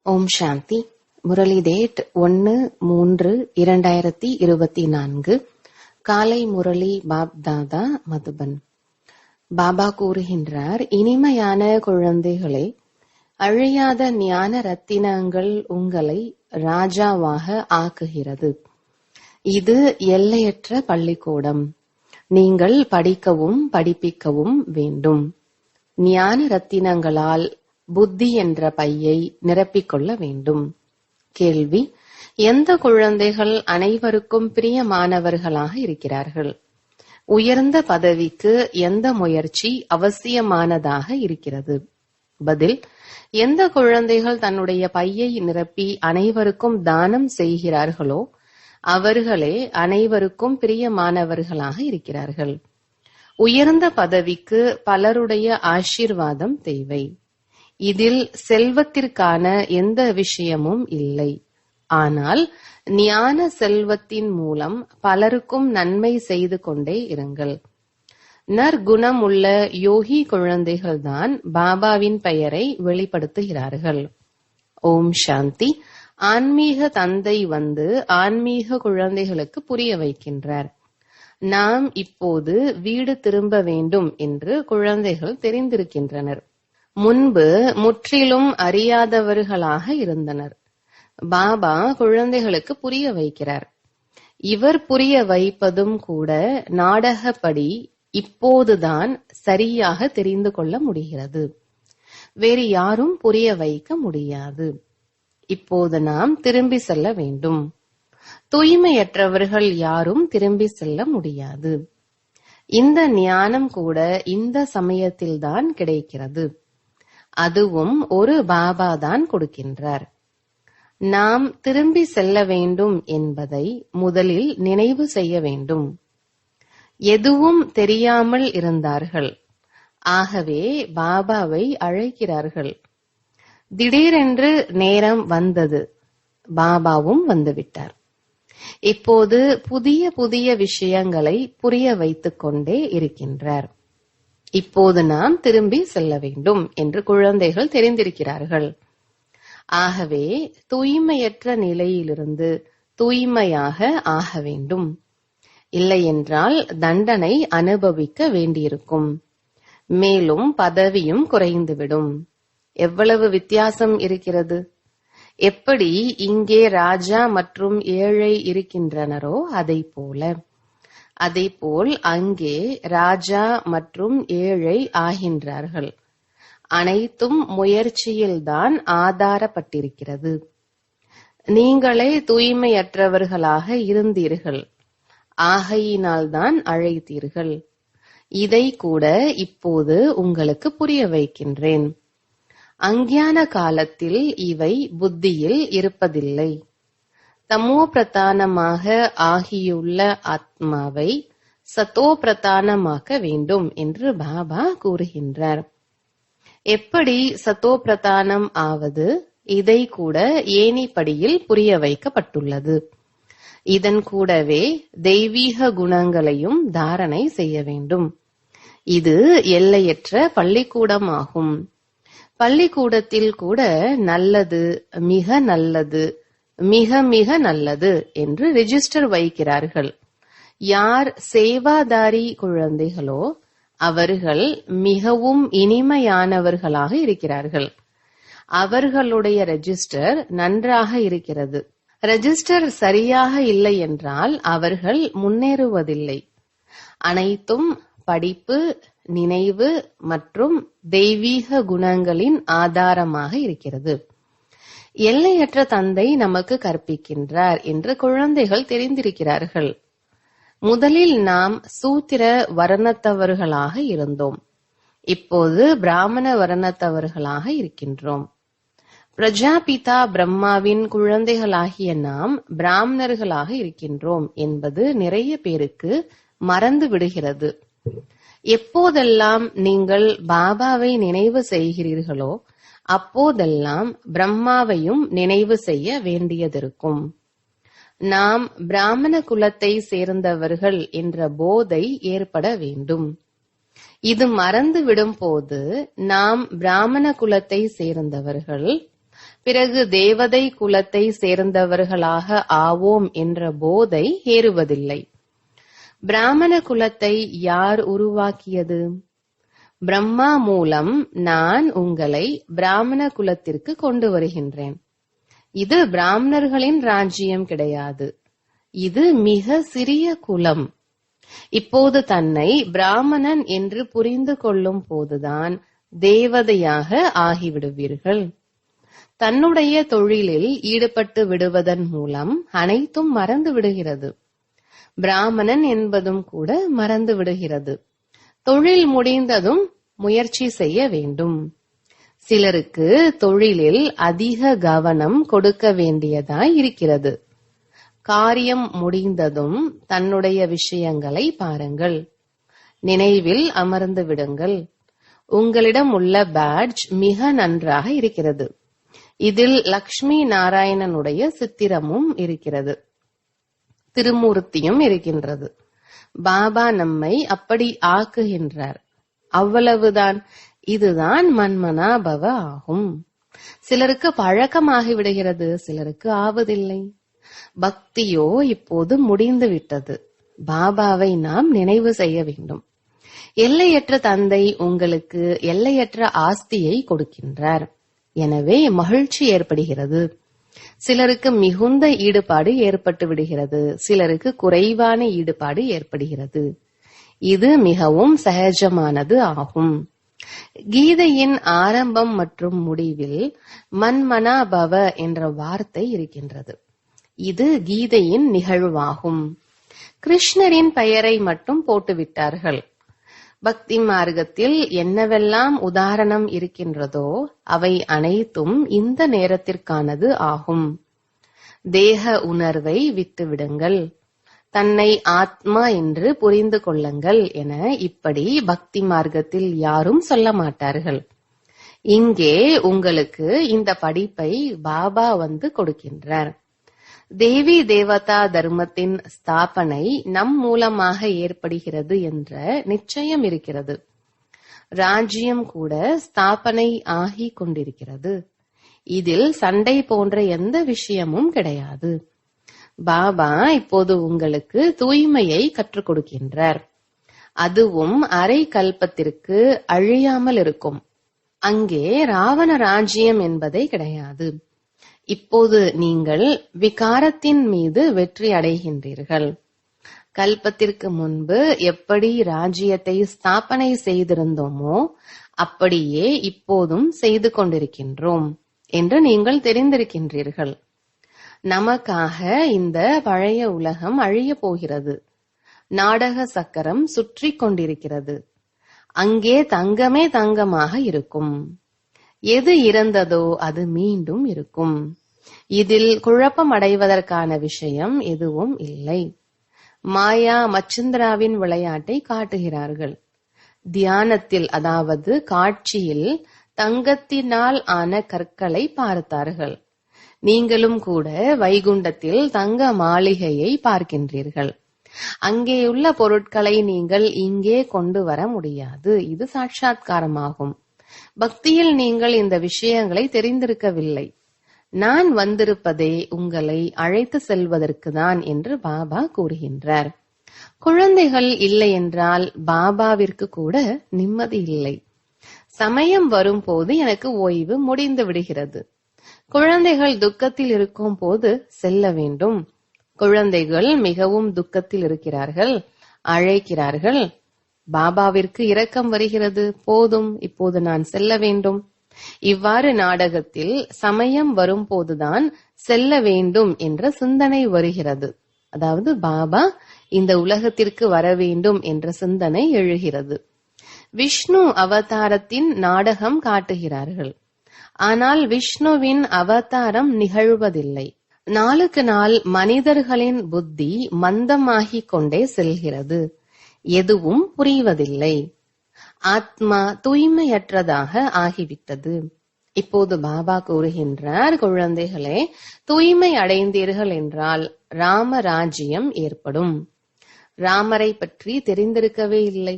ஓம் சாந்தி. Murali date 1-3-2024. காலை Murali pop தாதா, மதுபன். பாபா கூறுகின்றார், இனிமையான குழந்தைகளே, அழியாத ஞான ரத்தினங்கள் உங்களை ராஜாவாக ஆக்குகிறது. இது எல்லையற்ற பள்ளிக்கூடம். நீங்கள் படிக்கவும் படிப்பிக்கவும் வேண்டும். ஞான ரத்தினங்களால் புத்தி என்ற பையை நிரப்பிக்கொள்ள வேண்டும். கேள்வி: எந்த குழந்தைகள் அனைவருக்கும் பிரியமானவர்களாக இருக்கிறார்கள்? உயர்ந்த பதவிக்கு எந்த முயற்சி அவசியமானதாக இருக்கிறது? பதில்: எந்த குழந்தைகள் தன்னுடைய பையை நிரப்பி அனைவருக்கும் தானம் செய்கிறார்களோ அவர்களே அனைவருக்கும் பிரியமானவர்களாக இருக்கிறார்கள். உயர்ந்த பதவிக்கு பலருடைய ஆசீர்வாதம் தேவை. இதில் செல்வத்திற்கான எந்த விஷயமும் இல்லை. ஆனால் ஞான செல்வத்தின் மூலம் பலருக்கும் நன்மை செய்து கொண்டே இருங்கள். நற்குணம் உள்ள யோகி குழந்தைகள்தான் பாபாவின் பெயரை வெளிப்படுத்துகிறார்கள். ஓம் சாந்தி. ஆன்மீக தந்தை வந்து ஆன்மீக குழந்தைகளுக்கு புரிய வைக்கின்றார். நாம் இப்போது வீடு திரும்ப வேண்டும் என்று குழந்தைகள் தெரிந்திருக்கின்றனர். முன்பு முற்றிலும் அறியாதவர்களாக இருந்தனர். பாபா குழந்தைகளுக்கு புரிய வைக்கிறார். இவர் புரிய வைப்பதும் கூட நாடகப்படி இப்போதுதான் சரியாக தெரிந்து கொள்ள முடிகிறது. வேறு யாரும் புரிய வைக்க முடியாது. இப்போது நாம் திரும்பி செல்ல வேண்டும். தூய்மையற்றவர்கள் யாரும் திரும்பி செல்ல முடியாது. இந்த ஞானம் கூட இந்த சமயத்தில்தான் கிடைக்கிறது. அதுவும் ஒரு பாபா தான் கொடுக்கின்றார். நாம் திரும்பி செல்ல வேண்டும் என்பதை முதலில் நினைவு செய்ய வேண்டும். எதுவும் தெரியாமல் இருந்தார்கள். ஆகவே பாபாவை அழைக்கிறார்கள். திடீரென்று நேரம் வந்தது. பாபாவும் வந்துவிட்டார். இப்போது புதிய புதிய விஷயங்களை புரிய வைத்துக் கொண்டே இருக்கின்றார். இப்போது நாம் திரும்பி செல்ல வேண்டும் என்று குழந்தைகள் தெரிந்திருக்கிறார்கள். ஆகவே தூய்மையற்ற நிலையிலிருந்து தூய்மையாக ஆக வேண்டும். இல்லையென்றால் தண்டனை அனுபவிக்க வேண்டியிருக்கும். மேலும் பதவியும் குறைந்துவிடும். எவ்வளவு வித்தியாசம் இருக்கிறது! எப்படி இங்கே ராஜா மற்றும் ஏழை இருக்கின்றனரோ அதை போல, அதேபோல் அங்கே ராஜா மற்றும் ஏழை ஆகின்றார்கள். அனைத்தும் முயற்சியில்தான் ஆதாரப்பட்டிருக்கிறது. நீங்களே தூய்மையற்றவர்களாக இருந்தீர்கள். ஆகையினால்தான் அழைத்தீர்கள். இதை கூட இப்போது உங்களுக்கு புரிய வைக்கின்றேன். அஞ்ஞான காலத்தில் இவை புத்தியில் இருப்பதில்லை. தமோ பிரதானமாக ஆகியுள்ள ஆத்மாவை சத்தோ பிரதானமாக்க வேண்டும் என்று பாபா கூறுகின்றார். எப்படி சத்தோ பிரதானம் ஆவது? இதை கூட ஏணிப்படியில் புரிய வைக்கப்பட்டுள்ளது. இதன் கூடவே தெய்வீக குணங்களையும் தாரணை செய்ய வேண்டும். இது எல்லையற்ற பள்ளிக்கூடமாகும். பள்ளிக்கூடத்தில் கூட நல்லது, மிக நல்லது, மிக மிக நல்லது என்று ரெஜிஸ்டர் வைக்கிறார்கள். யார் சேவாதாரி குழந்தைகளோ அவர்கள் மிகவும் இனிமையானவர்களாக இருக்கிறார்கள். அவர்களுடைய ரெஜிஸ்டர் நன்றாக இருக்கிறது. ரெஜிஸ்டர் சரியாக இல்லை என்றால் அவர்கள் முன்னேறுவதில்லை. அனைத்தும் படிப்பு, நினைவு மற்றும் தெய்வீக குணங்களின் ஆதாரமாக இருக்கிறது. எல்லையற்ற தந்தை நமக்கு கற்பிக்கின்றார் என்று குழந்தைகள் தெரிந்திருக்கிறார்கள். முதலில் நாம் சூத்திர வர்ணத்தவர்களாக இருந்தோம். இப்போது பிராமண வர்ணத்தவர்களாக இருக்கின்றோம். பிரஜாபிதா பிரம்மாவின் குழந்தைகளாகிய நாம் பிராமணர்களாக இருக்கின்றோம் என்பது நிறைய பேருக்கு மறந்து விடுகிறது. எப்போதெல்லாம் நீங்கள் பாபாவை நினைவு செய்கிறீர்களோ அப்போதெல்லாம் பிரம்மாவையும் நினைவு செய்ய வேண்டியதிருக்கும். நாம் பிராமண குலத்தை சேர்ந்தவர்கள் என்ற போதை ஏற்பட வேண்டும். இது மறந்து விடும் போது நாம் பிராமண குலத்தை சேர்ந்தவர்கள், பிறகு தேவதை குலத்தை சேர்ந்தவர்களாக ஆவோம் என்ற போதை ஏறுவதில்லை. பிராமண குலத்தை யார் உருவாக்கியது? பிரம்மா மூலம் நான் உங்களை பிராமண குலத்திற்கு கொண்டு வருகின்றேன். இது பிராமணர்களின் ராஜ்யம் கிடையாது. இது மிக சிறிய குலம். இப்போது தன்னை பிராமணன் என்று புரிந்து கொள்ளும் போதுதான் தேவதையாக ஆகிவிடுவீர்கள். தன்னுடைய தொழிலில் ஈடுபட்டு விடுவதன் மூலம் அனைத்தும் மறந்து விடுகிறது. பிராமணன் என்பதும் கூட மறந்து விடுகிறது. தொழில் முடிந்ததும் முயற்சி செய்ய வேண்டும். சிலருக்கு தொழிலில் அதிக கவனம் கொடுக்க வேண்டியதாய் இருக்கிறது. காரியம் முடிந்ததும் தன்னுடைய விஷயங்களை பாருங்கள். நினைவில் அமர்ந்து விடுங்கள். உங்களிடம் உள்ள பேட்ஜ் மிக நன்றாக இருக்கிறது. இதில் லக்ஷ்மி நாராயணனுடைய சித்திரமும் இருக்கிறது, திருமூர்த்தியும் இருக்கின்றது. பாபா நம்மை அப்படி ஆக்குகின்றார். அவ்வளவுதான். இதுதான் மன்மனாபவ ஆகும். சிலருக்கு பழக்கமாகி விடுகிறது, சிலருக்கு ஆவதில்லை. பக்தியோ இப்போது முடிந்து விட்டது. பாபாவை நாம் நினைவு செய்ய வேண்டும். எல்லையற்ற தந்தை உங்களுக்கு எல்லையற்ற ஆஸ்தியை கொடுக்கின்றார். எனவே மகிழ்ச்சி ஏற்படுகிறது. சிலருக்கு மிகுந்த ஈடுபாடு ஏற்பட்டு விடுகிறது, சிலருக்கு குறைவான ஈடுபாடு ஏற்படுகிறது. இது மிகவும் சகஜமானது ஆகும். கீதையின் ஆரம்பம் மற்றும் முடிவில் மன்மனாபவ என்ற வார்த்தை இருக்கின்றது. இது கீதையின் நிகழ்வாகும். கிருஷ்ணரின் பெயரை மட்டும் போட்டுவிட்டார்கள். பக்தி மார்க்கத்தில் என்னவெல்லாம் உதாரணம் இருக்கின்றதோ அவை அனைத்தும் இந்த நேரத்திற்கானது ஆகும். தேக உணர்வை விட்டுவிடுங்கள், தன்னை ஆத்மா என்று புரிந்து கொள்ளுங்கள் என இப்படி பக்தி மார்க்கத்தில் யாரும் சொல்ல மாட்டார்கள். இங்கே உங்களுக்கு இந்த படிப்பை பாபா வந்து கொடுக்கின்றார். தேவி தேவதா தர்மத்தின் ஸ்தாபனை நம் மூலமாக ஏற்படுகிறது என்ற நிச்சயம் இருக்கிறது. ராஜ்யம் கூட ஸ்தாபனை ஆகி கொண்டிருக்கிறது. இதில் சண்டை போன்ற எந்த விஷயமும் கிடையாது. பாபா இப்போது உங்களுக்கு தூய்மையை கற்றுக் கொடுக்கின்றார். அதுவும் அரை கல்பத்திற்கு அழியாமல் இருக்கும். அங்கே ராவண ராஜ்யம் என்பதே கிடையாது. இப்போது நீங்கள் விகாரத்தின் மீது வெற்றி அடைகின்றீர்கள். கல்பத்திற்கு முன்பு எப்படி ராஜ்யத்தை ஸ்தாபனை செய்திருந்தோமோ அப்படியே இப்போதும் செய்து கொண்டிருக்கின்றோம் என்று நீங்கள் தெரிந்திருக்கின்றீர்கள். நமக்காக இந்த பழைய உலகம் அழிய போகிறது. நாடக சக்கரம் சுற்றி கொண்டிருக்கிறது. அங்கே தங்கமே தங்கமாக இருக்கும். எது இறந்ததோ அது மீண்டும் இருக்கும். இதில் குழப்பம் அடைவதற்கான விஷயம் எதுவும் இல்லை. மாயா மச்சிந்திராவின் விளையாட்டை காட்டுகிறார்கள். தியானத்தில், அதாவது காட்சியில், தங்கத்தினால் ஆன கற்களை பார்த்தார்கள். நீங்களும் கூட வைகுண்டத்தில் தங்க மாளிகையை பார்க்கின்றீர்கள். அங்கேயுள்ள பொருட்களை நீங்கள் இங்கே கொண்டு வர முடியாது. இது சாட்சாத்காரமாகும். பக்தியில் நீங்கள் இந்த விஷயங்களை தெரிந்திருக்கவில்லை. நான் வந்திருப்பதே உங்களை அழைத்து செல்வதற்கு தான் என்று பாபா கூறுகின்றார். குழந்தைகள் இல்லை என்றால் பாபாவிற்கு கூட நிம்மதி இல்லை. சமயம் வரும்போது எனக்கு ஓய்வு முடிந்து விடுகிறது. குழந்தைகள் துக்கத்தில் இருக்கும் போது செல்ல வேண்டும். குழந்தைகள் மிகவும் துக்கத்தில் இருக்கிறார்கள், அழைக்கிறார்கள். பாபாவிற்கு இரக்கம் வருகிறது. போதும், இப்போது நான் செல்ல வேண்டும். இவ்வாறு நாடகத்தில் சமயம் வரும்போதுதான் செல்ல வேண்டும் என்ற சிந்தனை வருகிறது. அதாவது பாபா இந்த உலகத்திற்கு வர வேண்டும் என்ற சிந்தனை எழுகிறது. விஷ்ணு அவதாரத்தின் நாடகம் காட்டுகிறார்கள். ஆனால் விஷ்ணுவின் அவதாரம் நிகழ்வதில்லை. நாளுக்கு நாள் மனிதர்களின் புத்தி மந்தமாகிக் கொண்டே செல்கிறது. எதுவும் புரிவதில்லை. ஆத்மா தூய்மையற்றதாக ஆகிவிட்டது. இப்போது பாபா கூறுகின்றார், குழந்தைகளே, தூய்மை அடைந்தீர்கள் என்றால் ராமராஜ்யம் ஏற்படும். ராமரை பற்றி தெரிந்திருக்கவே இல்லை.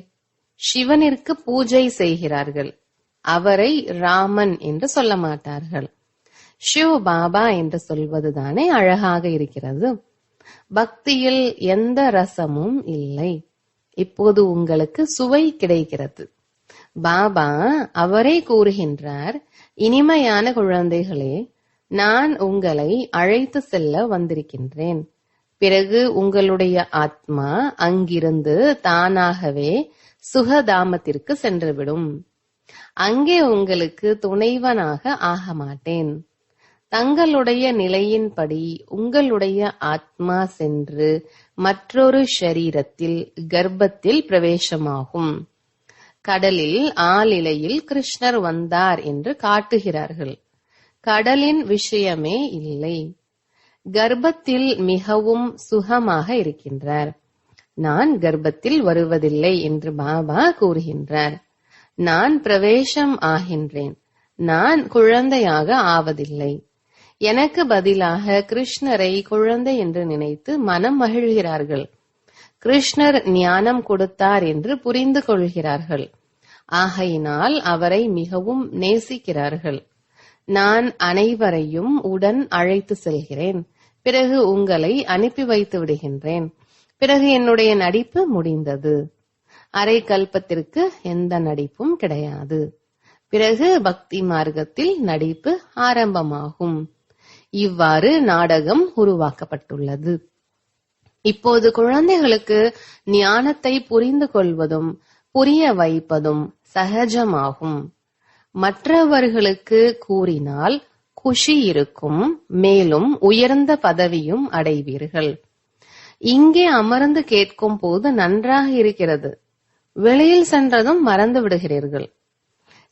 சிவனிற்கு பூஜை செய்கிறார்கள். அவரை ராமன் என்று சொல்ல மாட்டார்கள். ஷிவ் பாபா என்று சொல்வதுதானே அழகாக இருக்கிறது. பக்தியில் எந்த ரசமும் இல்லை. இப்போது உங்களுக்கு சுவை கிடைக்கிறது. பாபா அவரே கூறுகின்றார், இனிமையான குழந்தைகளே, நான் உங்களை அழைத்து செல்ல வந்திருக்கின்றேன். பிறகு உங்களுடைய ஆத்மா அங்கிருந்து தானாகவே சுகதாமத்திற்கு சென்றுவிடும். அங்கே உங்களுக்கு துணைவனாக ஆக மாட்டேன். தங்களுடைய நிலையின்படி உங்களுடைய ஆத்மா சென்று மற்றொரு ஷரீரத்தில் கர்ப்பத்தில் பிரவேசமாகும். கடலில் ஆளிலையில் கிருஷ்ணர் வந்தார் என்று காட்டுகிறார்கள். கடலின் விஷயமே இல்லை. கர்ப்பத்தில் மிகவும் சுகமாக இருக்கின்றார். நான் கர்ப்பத்தில் வருவதில்லை என்று பாபா கூறுகின்றார். நான் பிரவேசம் ஆகின்றேன். நான் குழந்தையாக ஆவதில்லை. எனக்கு பதிலாக கிருஷ்ணரை குழந்தை என்று நினைத்து மனம் மகிழ்கிறார்கள். கிருஷ்ணர் ஞானம் கொடுத்தார் என்று புரிந்து கொள்கிறார்கள். ஆகையினால் அவரை மிகவும் நேசிக்கிறார்கள். நான் அனைவரையும் உடன் அழைத்து செல்கிறேன். பிறகு உங்களை அனுப்பி வைத்து விடுகின்றேன். பிறகு என்னுடைய நடிப்பு முடிந்தது. அரை கல்பத்திற்கு எந்த நடிப்பும் கிடையாது. பிறகு பக்தி மார்க்கத்தில் நடிப்பு ஆரம்பமாகும். இவ்வாறு நாடகம் உருவாக்கப்பட்டுள்ளது. இப்போது குழந்தைகளுக்கு ஞானத்தை புரிந்து கொள்வதும் புரிய வைப்பதும் சகஜமாகும். மற்றவர்களுக்கு கூறினால் குஷி இருக்கும். மேலும் உயர்ந்த பதவியும் அடைவீர்கள். இங்கே அமர்ந்து கேட்கும் போது நன்றாக இருக்கிறது. வெளியில் சென்றதும் மறந்து விடுகிறீர்கள்.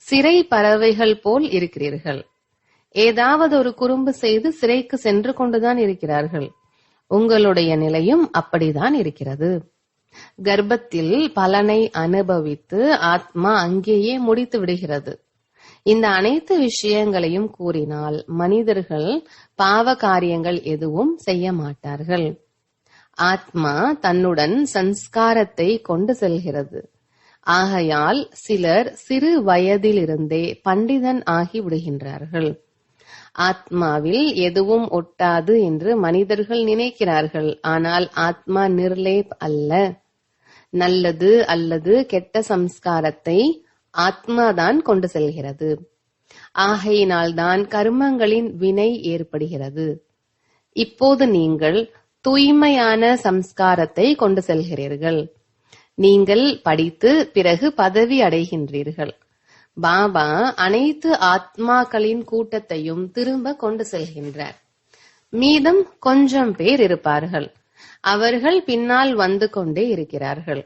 சிறை பறவைகள் போல் இருக்கிறீர்கள். ஏதாவது ஒரு குறும்பு செய்து சிறைக்கு சென்று கொண்டுதான் இருக்கிறார்கள். உங்களுடைய நிலையும் அப்படிதான் இருக்கிறது. கர்ப்பத்தில் பலனை அனுபவித்து ஆத்மா அங்கேயே முடித்து விடுகிறது. இந்த அனைத்து விஷயங்களையும் கூறினால் மனிதர்கள் பாவ காரியங்கள் எதுவும் செய்ய மாட்டார்கள். ஆத்மா தன்னுடன் சன்ஸ்காரத்தை கொண்டு செல்கிறது. ஆகையால் சிலர் சிறு வயதிலிருந்தே பண்டிதன் ஆகி விடுகின்றார்கள். ஆத்மாவில் எதுவும் ஒட்டாது என்று மனிதர்கள் நினைக்கிறார்கள். ஆனால் ஆத்மா நிர்லேப் அல்ல. நல்லது அல்லது கெட்ட சம்ஸ்காரத்தை ஆத்மாதான் கொண்டு செல்கிறது. ஆகையினால்தான் கர்மங்களின் வினை ஏற்படுகிறது. இப்போது நீங்கள் தூய்மையான சம்ஸ்காரத்தை கொண்டு செல்கிறீர்கள். நீங்கள் படித்து பிறகு பதவி அடைகின்றீர்கள். பாபா அனைத்து ஆத்மாக்களின் கூட்டத்தையும் திரும்ப கொண்டு செல்கின்றார். மீதம் கொஞ்சம் பேர் இருப்பார்கள். அவர்கள் பின்னால் வந்து கொண்டே இருக்கிறார்கள்.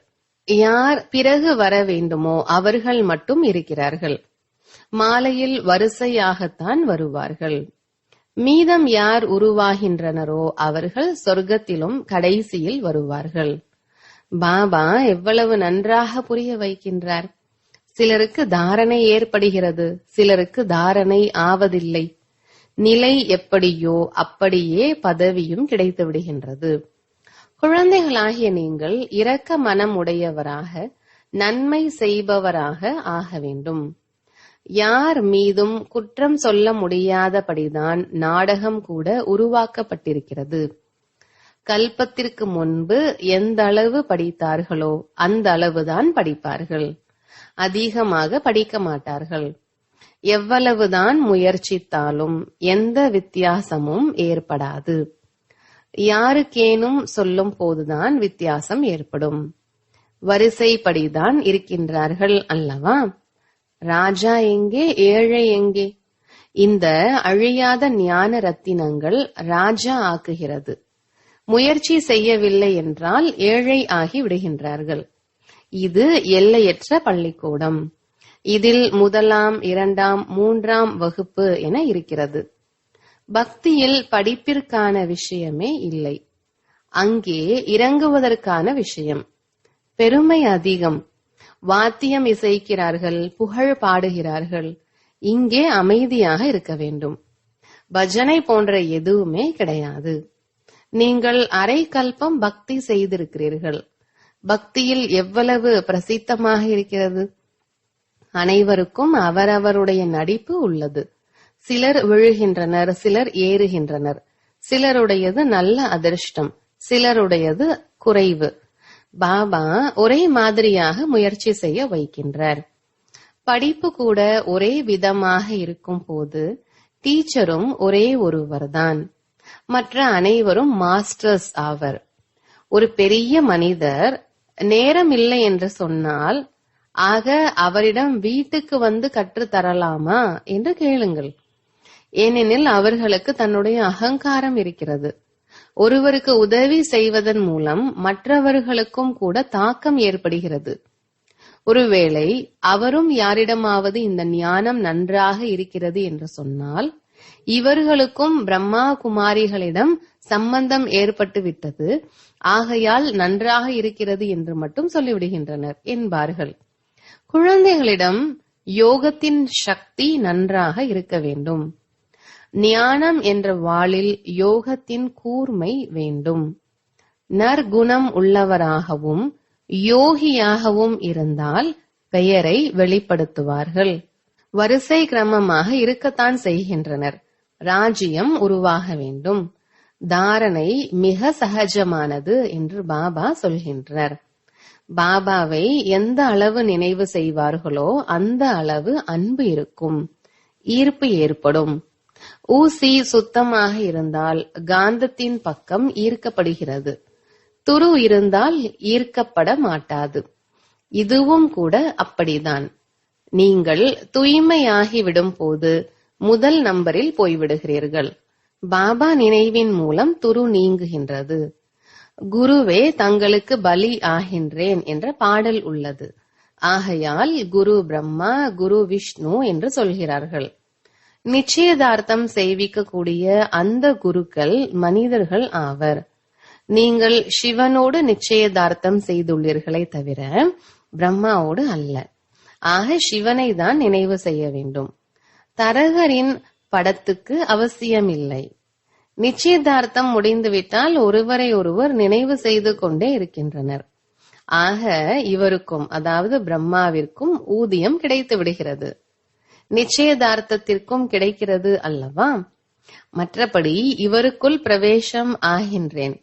யார் பிறகு வர வேண்டுமோ அவர்கள் மட்டும் இருக்கிறார்கள். மாலையில் வரிசையாகத்தான் வருவார்கள். மீதம் யார் உருவாகின்றனரோ அவர்கள் சொர்க்கத்திலும் கடைசியில் வருவார்கள். பாபா எவ்வளவு நன்றாக புரிய வைக்கின்றார். சிலருக்கு தாரணை ஏற்படுகிறது, சிலருக்கு தாரணை ஆவதில்லை. நிலை எப்படியோ அப்படியே பதவியும் கிடைத்து விடுகின்றது. குழந்தைகளாகிய நீங்கள் இரக்க மனம் உடையவராக நன்மை செய்பவராக ஆக வேண்டும். யார் மீதும் குற்றம் சொல்ல முடியாதபடிதான் நாடகம் கூட உருவாக்கப்பட்டிருக்கிறது. கல்பத்திற்கு முன்பு எந்த அளவு படித்தார்களோ அந்த அளவுதான் படிப்பார்கள். அதிகமாக படிக்க மாட்டார்கள். எவ்வளவுதான் முயற்சித்தாலும் எந்த வித்தியாசமும் ஏற்படாது. யாருக்கேனும் சொல்லும் போதுதான் வித்தியாசம் ஏற்படும். வரிசைப்படிதான் இருக்கின்றார்கள் அல்லவா? ராஜா எங்கே, ஏழை எங்கே? இந்த அழியாத ஞான ரத்தினங்கள் ராஜா ஆக்குகிறது. முயற்சி செய்யவில்லை என்றால் ஏழை ஆகி விடுகின்றார்கள். இது எல்லையற்ற பள்ளிக்கூடம். இதில் 1ஆம் 2ஆம் 3ஆம் வகுப்பு என இருக்கிறது. பக்தியில் படிப்பிற்கான விஷயமே இல்லை. அங்கே இறங்குவதற்கான விஷயம். பெருமை அதிகம். வாத்தியம் இசைக்கிறார்கள், புகழ் பாடுகிறார்கள். இங்கே அமைதியாக இருக்க வேண்டும். பஜனை போன்ற எதுவுமே கிடையாது. நீங்கள் அரை கல்பம் பக்தி செய்திருக்கிறீர்கள். பக்தியில் எவ்வளவு பிரசித்தமாக இருக்கிறது. அனைவருக்கும் அவரவருடைய நடிப்பு உள்ளது. சிலர் விழுகின்றனர், சிலர் ஏறுகின்றனர். சிலருடையது நல்ல அதிர்ஷ்டம், சிலருடையது குறைவு. பாபா ஒரே மாதிரியாக முயற்சி செய்ய வைக்கின்றார். படிப்பு கூட ஒரே விதமாக இருக்கும் போது டீச்சரும் ஒரே ஒருவர்தான். மற்ற அனைவரும் மாஸ்டர்ஸ் ஆவர். ஒரு பெரிய மனிதர் நேரம் இல்லை என்று சொன்னால், ஆக அவரிடம் வீட்டுக்கு வந்து கற்றுத்தரலாமா என்று கேளுங்கள். ஏனெனில் அவர்களுக்கு தன்னுடைய அகங்காரம் இருக்கிறது. ஒருவருக்கு உதவி செய்வதன் மூலம் மற்றவர்களுக்கும் கூட தாக்கம் ஏற்படுகிறது. ஒருவேளை அவரும் யாரிடமாவது இந்த ஞானம் நன்றாக இருக்கிறது என்று சொன்னால், இவர்களுக்கும் பிரம்மா குமாரிகளிடம் சம்பந்தம் ஏற்பட்டு விட்டது, ஆகையால் நன்றாக இருக்கிறது என்று மட்டும் சொல்லிவிடுகின்றனர் என்பார்கள். குழந்தைகளிடம் யோகத்தின் சக்தி நன்றாக இருக்க வேண்டும். ஞானம் என்ற வாளில் யோகத்தின் கூர்மை வேண்டும். நற்குணம் உள்ளவராகவும் யோகியாகவும் இருந்தால் பெயரை வெளிப்படுத்துவார்கள். வரிசை கிரமமாக இருக்கத்தான் செய்கின்றனர். ராஜ்யம் உருவாக வேண்டும். தாரணை மிக சகஜமானது என்று பாபா சொல்கின்றார். பாபாவை எந்த அளவு நினைவு செய்வார்களோ அந்த அளவு அன்பு இருக்கும், ஈர்ப்பு ஏற்படும். ஊசி சுத்தமாக இருந்தால் காந்தத்தின் பக்கம் ஈர்க்கப்படுகிறது. துரு இருந்தால் ஈர்க்கப்பட மாட்டாது. இதுவும் கூட அப்படிதான். நீங்கள் தூய்மையாகிவிடும் போது முதல் நம்பரில் போய்விடுகிறீர்கள். பாபா நினைவின் மூலம் துரு நீங்குகின்றது. குருவே தங்களுக்கு பலி ஆகின்றேன் என்ற பாடல் உள்ளது. ஆகையால் குரு பிரம்மா, குரு விஷ்ணு என்று சொல்கிறார்கள். நிச்சயதார்த்தம் செய்விக்கக்கூடிய அந்த குருக்கள் மனிதர்கள் ஆவர். நீங்கள் சிவனோடு நிச்சயதார்த்தம் செய்துள்ளீர்களே தவிர பிரம்மாவோடு அல்ல. ஆக சிவனை தான் நினைவு செய்ய வேண்டும். தரகரின் படத்துக்கு அவசியமில்லை. நிச்சயதார்த்தம் முடிந்துவிட்டால் ஒருவரை ஒருவர் நினைவு செய்து கொண்டே இருக்கின்றனர். ஆக இவருக்கும், அதாவது பிரம்மாவிற்கும் ஊதியம் கிடைத்து விடுகிறது. நிச்சயதார்த்தத்திற்கும் கிடைக்கிறது அல்லவா? மற்றபடி இவருக்குள் பிரவேசம் ஆகின்றேன்,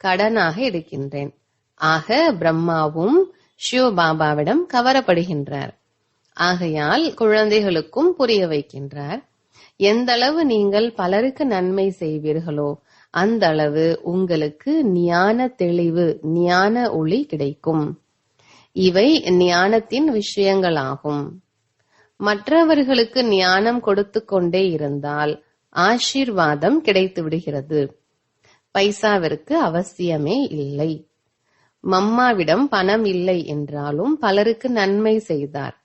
கடனாக இருக்கின்றேன். ஆக பிரம்மாவும் சிவபாபாவிடம் கவரப்படுகின்றார். ஆகையால் குழந்தைகளுக்கும் புரிய வைக்கின்றார். எந்த அளவு நீங்கள் பலருக்கு நன்மை செய்வீர்களோ அந்த அளவு உங்களுக்கு ஞான தெளிவு, ஞான ஒளி கிடைக்கும். இவை ஞானத்தின் விஷயங்களாகும். மற்றவர்களுக்கு ஞானம் கொடுத்து கொண்டே இருந்தால் ஆசீர்வாதம் கிடைத்து விடுகிறது. பைசாவிற்கு அவசியமே இல்லை. மம்மாவிடம் பணம் இல்லை என்றாலும் பலருக்கு நன்மை செய்தார்.